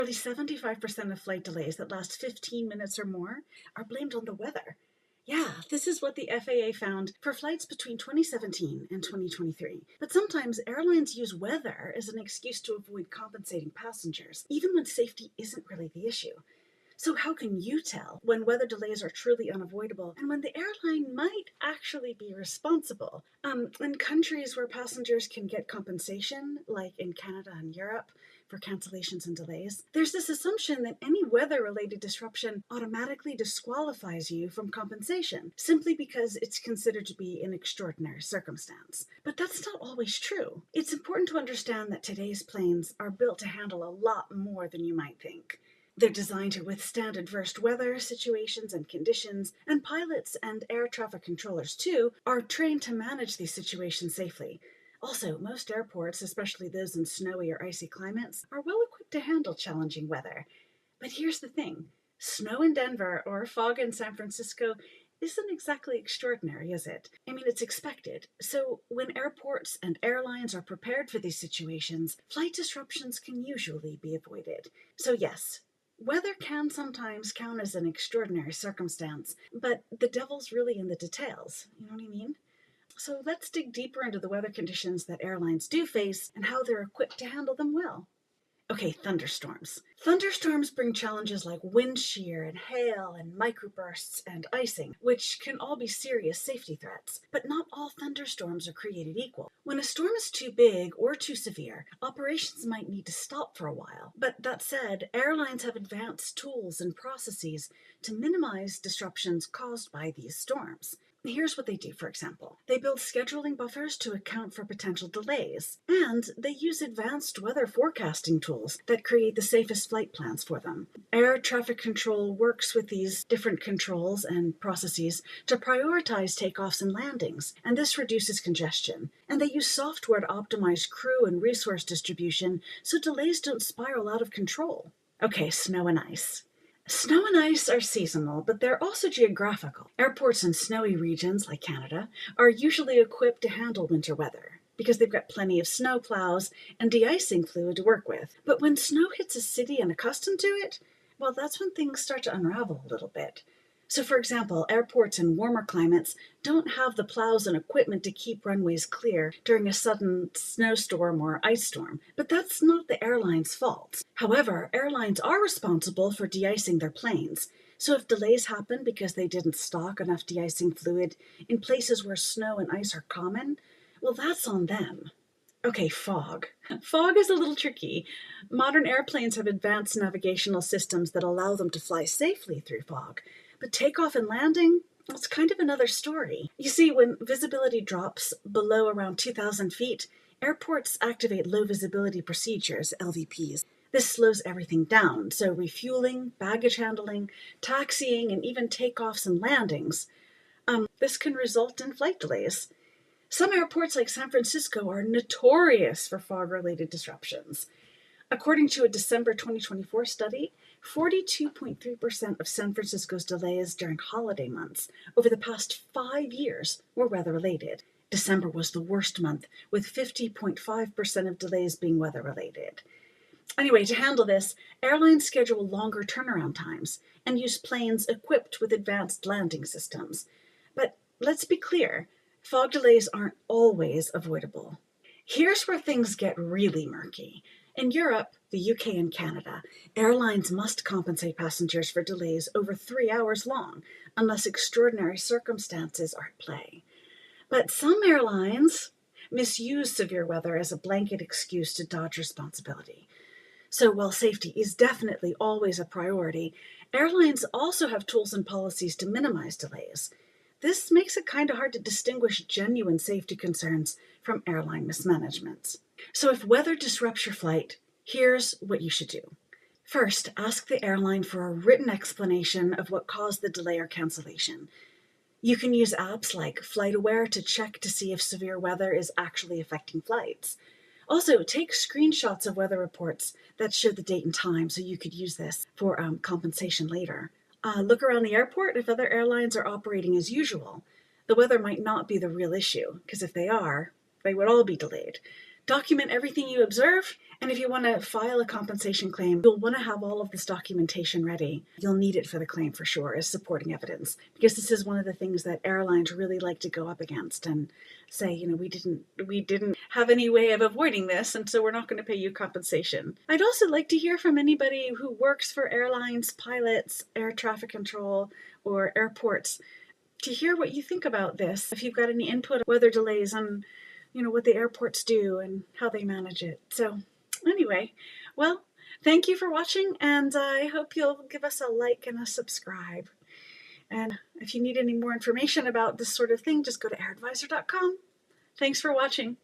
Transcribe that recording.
Nearly 75% of flight delays that last 15 minutes or more are blamed on the weather. Yeah, this is what the FAA found for flights between 2017 and 2023. But sometimes airlines use weather as an excuse to avoid compensating passengers, even when safety isn't really the issue. So how can you tell when weather delays are truly unavoidable and when the airline might actually be responsible? In countries where passengers can get compensation, like in Canada and Europe, for cancellations and delays, there's this assumption that any weather-related disruption automatically disqualifies you from compensation, simply because it's considered to be an extraordinary circumstance. But that's not always true. It's important to understand that today's planes are built to handle a lot more than you might think. They're designed to withstand adverse weather situations and conditions, and pilots and air traffic controllers, too, are trained to manage these situations safely. Also, most airports, especially those in snowy or icy climates, are well equipped to handle challenging weather. But here's the thing. Snow in Denver or fog in San Francisco isn't exactly extraordinary, is it? I mean, it's expected. So when airports and airlines are prepared for these situations, flight disruptions can usually be avoided. So yes, weather can sometimes count as an extraordinary circumstance, but the devil's really in the details. You know what I mean? So let's dig deeper into the weather conditions that airlines do face and how they're equipped to handle them well. Okay, thunderstorms. Thunderstorms bring challenges like wind shear and hail and microbursts and icing, which can all be serious safety threats. But not all thunderstorms are created equal. When a storm is too big or too severe, operations might need to stop for a while. But that said, airlines have advanced tools and processes to minimize disruptions caused by these storms. Here's what they do, for example. They build scheduling buffers to account for potential delays, and they use advanced weather forecasting tools that create the safest flight plans for them. Air traffic control works with these different controls and processes to prioritize takeoffs and landings, and this reduces congestion. And they use software to optimize crew and resource distribution so delays don't spiral out of control. Okay, snow and ice. Snow and ice are seasonal, but they're also geographical. Airports in snowy regions, like Canada, are usually equipped to handle winter weather because they've got plenty of snow plows and de-icing fluid to work with. But when snow hits a city unaccustomed to it, well, that's when things start to unravel a little bit. So, for example, airports in warmer climates don't have the plows and equipment to keep runways clear during a sudden snowstorm or ice storm. But that's not the airline's fault. However, airlines are responsible for de-icing their planes. So if delays happen because they didn't stock enough de-icing fluid in places where snow and ice are common, well, that's on them. Okay, fog. Fog is a little tricky. Modern airplanes have advanced navigational systems that allow them to fly safely through fog. But takeoff and landing, it's kind of another story. You see, when visibility drops below around 2,000 feet, airports activate low visibility procedures, LVPs. This slows everything down, so refueling, baggage handling, taxiing, and even takeoffs and landings. This can result in flight delays. Some airports like San Francisco are notorious for fog-related disruptions. According to a December 2024 study, 42.3% of San Francisco's delays during holiday months over the past 5 years were weather-related. December was the worst month, with 50.5% of delays being weather-related. Anyway, to handle this, airlines schedule longer turnaround times and use planes equipped with advanced landing systems. But let's be clear, fog delays aren't always avoidable. Here's where things get really murky. In Europe, the UK, and Canada, airlines must compensate passengers for delays over 3 hours long, unless extraordinary circumstances are at play. But some airlines misuse severe weather as a blanket excuse to dodge responsibility. So while safety is definitely always a priority, airlines also have tools and policies to minimize delays. This makes it kind of hard to distinguish genuine safety concerns from airline mismanagement. So if weather disrupts your flight, here's what you should do. First, ask the airline for a written explanation of what caused the delay or cancellation. You can use apps like FlightAware to check to see if severe weather is actually affecting flights. Also, take screenshots of weather reports that show the date and time so you could use this for compensation later. Look around the airport if other airlines are operating as usual. The weather might not be the real issue, because if they are, they would all be delayed. Document everything you observe, and if you want to file a compensation claim, you'll want to have all of this documentation ready. You'll need it for the claim for sure as supporting evidence, because this is one of the things that airlines really like to go up against and say, you know, we didn't have any way of avoiding this, and so we're not going to pay you compensation. I'd also like to hear from anybody who works for airlines, pilots, air traffic control, or airports, to hear what you think about this. If you've got any input, weather delays on, you know, what the airports do and how they manage it. So anyway, well, thank you for watching, and I hope you'll give us a like and a subscribe. And if you need any more information about this sort of thing, just go to airadvisor.com. Thanks for watching.